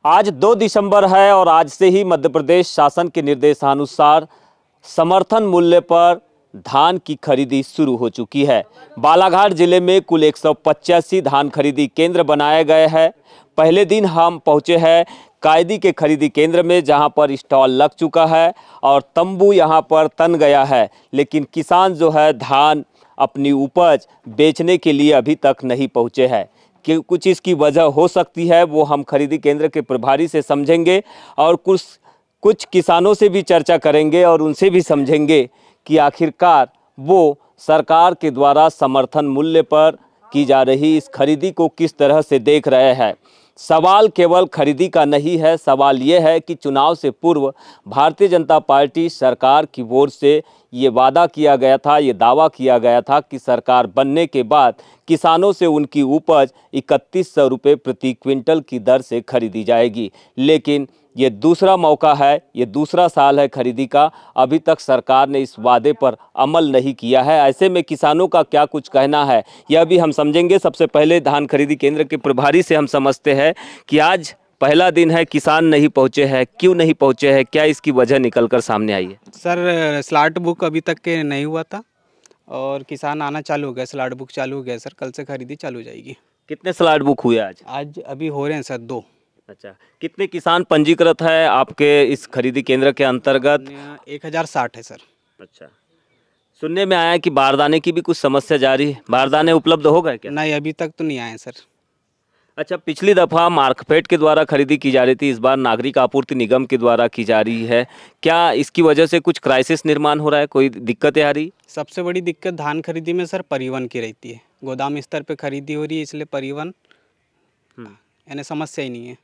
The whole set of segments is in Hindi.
आज 2 दिसंबर है और आज से ही मध्य प्रदेश शासन के निर्देशानुसार समर्थन मूल्य पर धान की खरीदी शुरू हो चुकी है। बालाघाट जिले में कुल 185 धान खरीदी केंद्र बनाए गए हैं। पहले दिन हम पहुंचे हैं कायदी के खरीदी केंद्र में, जहां पर स्टॉल लग चुका है और तंबू यहां पर तन गया है, लेकिन किसान जो है धान अपनी उपज बेचने के लिए अभी तक नहीं पहुंचे हैं। कि कुछ इसकी वजह हो सकती है वो हम खरीदी केंद्र के प्रभारी से समझेंगे और कुछ किसानों से भी चर्चा करेंगे और उनसे भी समझेंगे कि आखिरकार वो सरकार के द्वारा समर्थन मूल्य पर की जा रही इस खरीदी को किस तरह से देख रहे हैं। सवाल केवल खरीदी का नहीं है, सवाल ये है कि चुनाव से पूर्व भारतीय जनता पार्टी सरकार की ओर से ये वादा किया गया था, ये दावा किया गया था कि सरकार बनने के बाद किसानों से उनकी उपज 3100 रुपये प्रति क्विंटल की दर से खरीदी जाएगी। लेकिन ये दूसरा मौका है, ये दूसरा साल है खरीदी का, अभी तक सरकार ने इस वादे पर अमल नहीं किया है। ऐसे में किसानों का क्या कुछ कहना है यह भी हम समझेंगे। सबसे पहले धान खरीदी केंद्र के प्रभारी से हम समझते हैं कि आज पहला दिन है, किसान नहीं पहुंचे हैं, क्यों नहीं पहुंचे हैं, क्या इसकी वजह निकल कर सामने आई है? सर स्लॉट बुक अभी तक के नहीं हुआ था और किसान आना चालू हो गया, स्लॉट बुक चालू हो गया सर, कल से खरीदी चालू हो जाएगी। कितने स्लॉट बुक हुए आज? आज अभी हो रहे हैं सर 2। अच्छा, कितने किसान पंजीकृत है आपके इस खरीदी केंद्र के अंतर्गत? 1060 है सर। अच्छा, सुनने में आया कि बारदाने की भी कुछ समस्या जारी है, बारदाने उपलब्ध हो गए क्या? नहीं, अभी तक तो नहीं आए सर। अच्छा, पिछली दफ़ा मार्कफेड के द्वारा खरीदी की जा रही थी, इस बार नागरिक आपूर्ति निगम के द्वारा की जा रही है। क्या इसकी वजह से कुछ क्राइसिस निर्माण हो रहा है, कोई दिक्कतें आ रही? सबसे बड़ी दिक्कत धान खरीदी में सर परिवहन की रहती है। गोदाम स्तर पे खरीदी हो रही है, इसलिए परिवहन यानी समस्या ही नहीं है।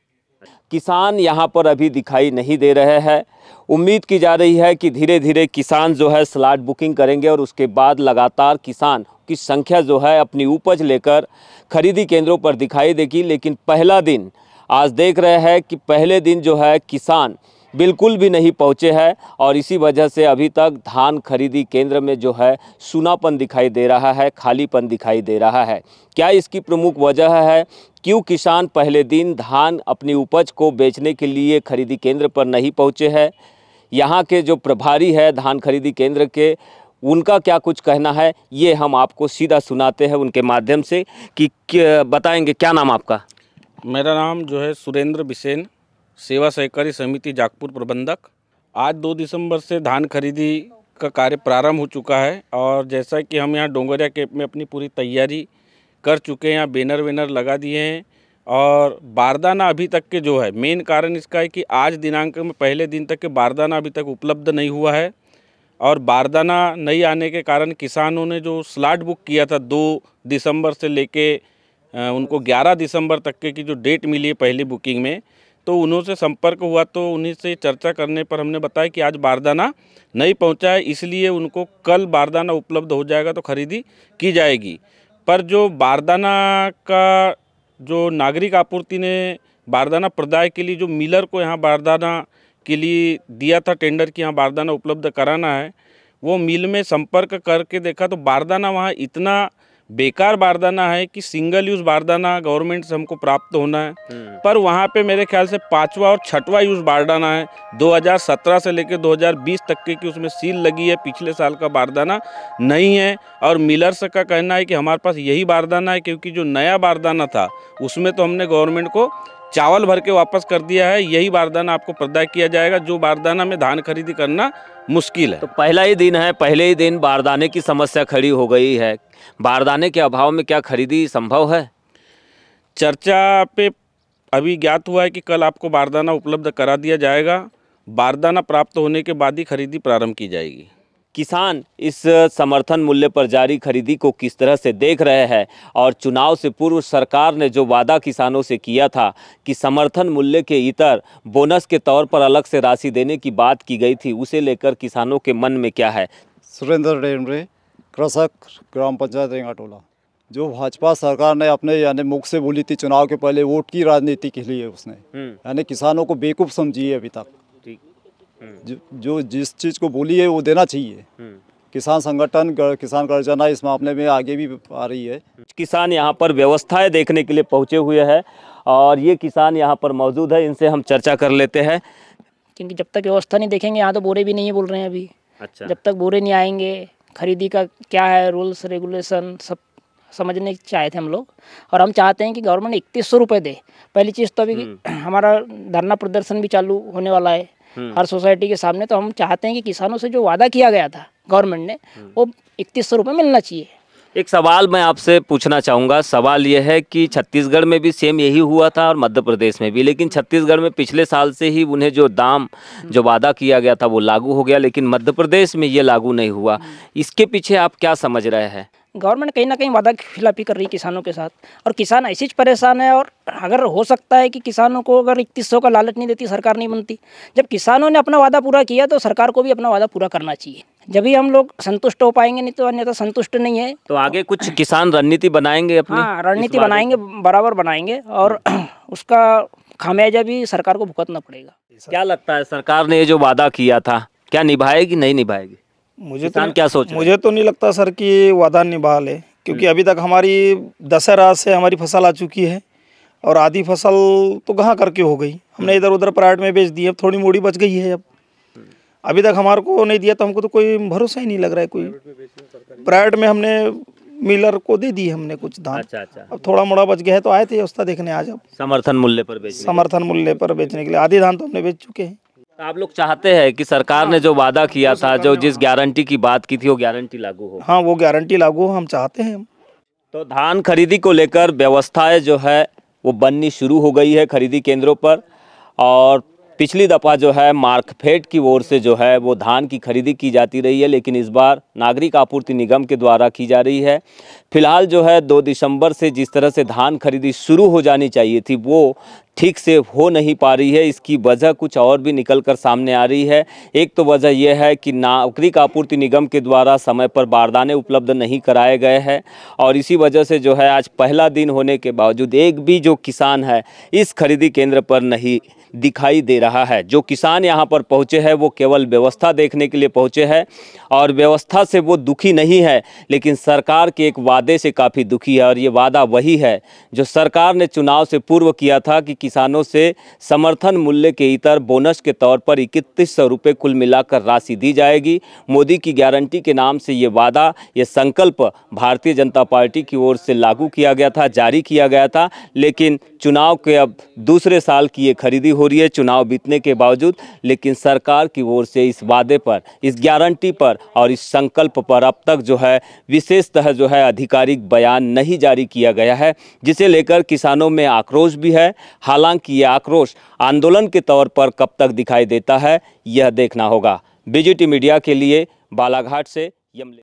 किसान यहाँ पर अभी दिखाई नहीं दे रहे हैं। उम्मीद की जा रही है कि धीरे धीरे किसान जो है स्लॉट बुकिंग करेंगे और उसके बाद लगातार किसान की संख्या जो है अपनी उपज लेकर खरीदी केंद्रों पर दिखाई देगी। लेकिन पहला दिन आज देख रहे हैं कि पहले दिन जो है किसान बिल्कुल भी नहीं पहुँचे हैं और इसी वजह से अभी तक धान खरीदी केंद्र में जो है सूनापन दिखाई दे रहा है, खालीपन दिखाई दे रहा है। क्या इसकी प्रमुख वजह है? क्यों किसान पहले दिन धान अपनी उपज को बेचने के लिए खरीदी केंद्र पर नहीं पहुँचे हैं? यहाँ के जो प्रभारी है धान खरीदी केंद्र के, उनका क्या कुछ कहना है, ये हम आपको सीधा सुनाते हैं उनके माध्यम से कि बताएंगे। क्या नाम आपका? मेरा नाम जो है सुरेंद्र बिसेन, सेवा सहकारी समिति जागपुर प्रबंधक। आज 2 दिसंबर से धान खरीदी का कार्य प्रारंभ हो चुका है और जैसा कि हम यहाँ डोंगरिया कैंप में अपनी पूरी तैयारी कर चुके हैं, यहाँ बैनर वेनर लगा दिए हैं और बारदाना अभी तक के जो है मेन कारण इसका है कि आज दिनांक में पहले दिन तक के बारदाना अभी तक उपलब्ध नहीं हुआ है और बारदाना नहीं आने के कारण किसानों ने जो स्लॉट बुक किया था 2 दिसंबर से लेके उनको 11 दिसंबर तक के की जो डेट मिली है पहली बुकिंग में, तो उन्होंने संपर्क हुआ तो उन्हीं से चर्चा करने पर हमने बताया कि आज बारदाना नहीं पहुंचा है, इसलिए उनको कल बारदाना उपलब्ध हो जाएगा तो खरीदी की जाएगी। पर जो बारदाना का जो नागरिक आपूर्ति ने बारदाना प्रदाय के लिए जो मिलर को यहाँ बारदाना के लिए दिया था टेंडर कि यहाँ बारदाना उपलब्ध कराना है, वो मिल में संपर्क करके देखा तो बारदाना वहाँ इतना बेकार बारदाना है कि सिंगल यूज़ बारदाना गवर्नमेंट से हमको प्राप्त होना है, पर वहाँ पे मेरे ख्याल से 5वां और 6वां यूज़ बारदाना है। 2017 से लेकर 2020 तक के की उसमें सील लगी है, पिछले साल का बारदाना नहीं है और मिलर्स का कहना है कि हमारे पास यही बारदाना है, क्योंकि जो नया बारदाना था उसमें तो हमने गवर्नमेंट को चावल भर के वापस कर दिया है, यही बारदाना आपको प्रदाय किया जाएगा, जो बारदाना में धान खरीदी करना मुश्किल है। तो पहला ही दिन है, पहले ही दिन बारदाने की समस्या खड़ी हो गई है। बारदाने के अभाव में क्या खरीदी संभव है? चर्चा पे अभी ज्ञात हुआ है कि कल आपको बारदाना उपलब्ध करा दिया जाएगा, बारदाना प्राप्त होने के बाद ही खरीदी प्रारंभ की जाएगी। किसान इस समर्थन मूल्य पर जारी खरीदी को किस तरह से देख रहे हैं और चुनाव से पूर्व सरकार ने जो वादा किसानों से किया था कि समर्थन मूल्य के इतर बोनस के तौर पर अलग से राशि देने की बात की गई थी, उसे लेकर किसानों के मन में क्या है? सुरेंद्र डेमरे, कृषक, ग्राम पंचायत रेंगाटोला। जो भाजपा सरकार ने अपने यानी मुख से बोली थी चुनाव के पहले, वोट की राजनीति के लिए उसने यानी किसानों को बेवकूफ़ समझी है अभी तक। जो जिस चीज़ को बोली है वो देना चाहिए, किसान संगठन किसान गर्जना इस मामले में आगे भी आ रही है। किसान यहाँ पर व्यवस्थाएं देखने के लिए पहुंचे हुए हैं और ये किसान यहाँ पर मौजूद है, इनसे हम चर्चा कर लेते हैं। क्योंकि जब तक व्यवस्था नहीं देखेंगे, यहाँ तो बोरे भी नहीं है बोल रहे हैं अभी। अच्छा। जब तक बोरे नहीं आएंगे, खरीदी का क्या है रूल्स रेगुलेशन सब समझने चाहे थे हम लोग। और हम चाहते हैं कि गवर्नमेंट 3100 रुपये दे। पहली चीज़ तो अभी हमारा धरना प्रदर्शन भी चालू होने वाला है हर सोसाइटी के सामने। तो हम चाहते हैं कि किसानों से जो वादा किया गया था गवर्नमेंट ने, वो 3100 रुपये मिलना चाहिए। एक सवाल मैं आपसे पूछना चाहूँगा। सवाल ये है कि छत्तीसगढ़ में भी सेम यही हुआ था और मध्य प्रदेश में भी, लेकिन छत्तीसगढ़ में पिछले साल से ही उन्हें जो दाम जो वादा किया गया था वो लागू हो गया, लेकिन मध्य प्रदेश में ये लागू नहीं हुआ। इसके पीछे आप क्या समझ रहे हैं? गवर्नमेंट कहीं ना कहीं वादा खिलाफी कर रही है किसानों के साथ, और किसान ऐसे ही परेशान है। और अगर हो सकता है कि किसानों को अगर 3100 का लालच नहीं देती, सरकार नहीं बनती। जब किसानों ने अपना वादा पूरा किया तो सरकार को भी अपना वादा पूरा करना चाहिए, जब ही हम लोग संतुष्ट हो पाएंगे, नहीं तो अन्यथा संतुष्ट नहीं है। तो आगे कुछ किसान रणनीति बनाएंगे अपनी? हाँ, रणनीति बनाएंगे, बराबर बनाएंगे, और उसका खामियाजा भी सरकार को भुगतना पड़ेगा। क्या लगता है सरकार ने ये जो वादा किया था क्या निभाएगी नहीं निभाएगी? किसान क्या सोच रहे हैं? मुझे तो नहीं लगता सर कि वादा निभा ले, क्योंकि अभी तक हमारी दशहरा से हमारी फसल आ चुकी है और आधी फसल तो कहाँ करके हो गई। हमने इधर उधर प्राइवेट में बेच दी, अब थोड़ी मोड़ी बच गई है। अब अभी तक हमारे को नहीं दिया, तो हमको तो कोई भरोसा ही नहीं लग रहा है। कोई प्राइवेट में हमने मिलर को दे दी हमने कुछ धान। अच्छा। अब थोड़ा मोड़ा बच गया है, तो आए थे व्यवस्था देखने आज। अब समर्थन मूल्य पर बेचने समर्थन मूल्य पर बेचने के लिए आधी धान तो हमने बेच चुके हैं। आप लोग चाहते हैं कि सरकार ने जो वादा किया था, जो जिस गारंटी की बात की थी, वो गारंटी लागू हो? हाँ, वो गारंटी लागू हो, हम चाहते हैं। तो धान खरीदी को लेकर व्यवस्थाएं जो है वो बननी शुरू हो गई है खरीदी केंद्रों पर, और पिछली दफ़ा जो है मार्कफेड की ओर से जो है वो धान की खरीदी की जाती रही है, लेकिन इस बार नागरिक आपूर्ति निगम के द्वारा की जा रही है। फिलहाल जो है 2 दिसंबर से जिस तरह से धान खरीदी शुरू हो जानी चाहिए थी वो ठीक से हो नहीं पा रही है। इसकी वजह कुछ और भी निकल कर सामने आ रही है। एक तो वजह यह है कि नागरिक आपूर्ति निगम के द्वारा समय पर बारदाने उपलब्ध नहीं कराए गए हैं, और इसी वजह से जो है आज पहला दिन होने के बावजूद एक भी जो किसान है इस खरीदी केंद्र पर नहीं दिखाई दे रहा है। जो किसान यहाँ पर पहुँचे हैं वो केवल व्यवस्था देखने के लिए पहुँचे हैं, और व्यवस्था से वो दुखी नहीं है, लेकिन सरकार के एक वादे से काफ़ी दुखी है। और ये वादा वही है जो सरकार ने चुनाव से पूर्व किया था कि किसानों से समर्थन मूल्य के इतर बोनस के तौर पर 3100 रुपये कुल मिलाकर राशि दी जाएगी। मोदी की गारंटी के नाम से ये वादा, ये संकल्प भारतीय जनता पार्टी की ओर से लागू किया गया था, जारी किया गया था। लेकिन चुनाव के अब दूसरे साल की ये खरीदी हो रही है चुनाव बीतने के बावजूद, लेकिन सरकार की ओर से इस वादे पर, इस गारंटी पर और इस संकल्प पर अब तक जो है विशेषतः जो है आधिकारिक बयान नहीं जारी किया गया है, जिसे लेकर किसानों में आक्रोश भी है। हालांकि ये आक्रोश आंदोलन के तौर पर कब तक दिखाई देता है यह देखना होगा। बीजीटी मीडिया के लिए बालाघाट से यमले।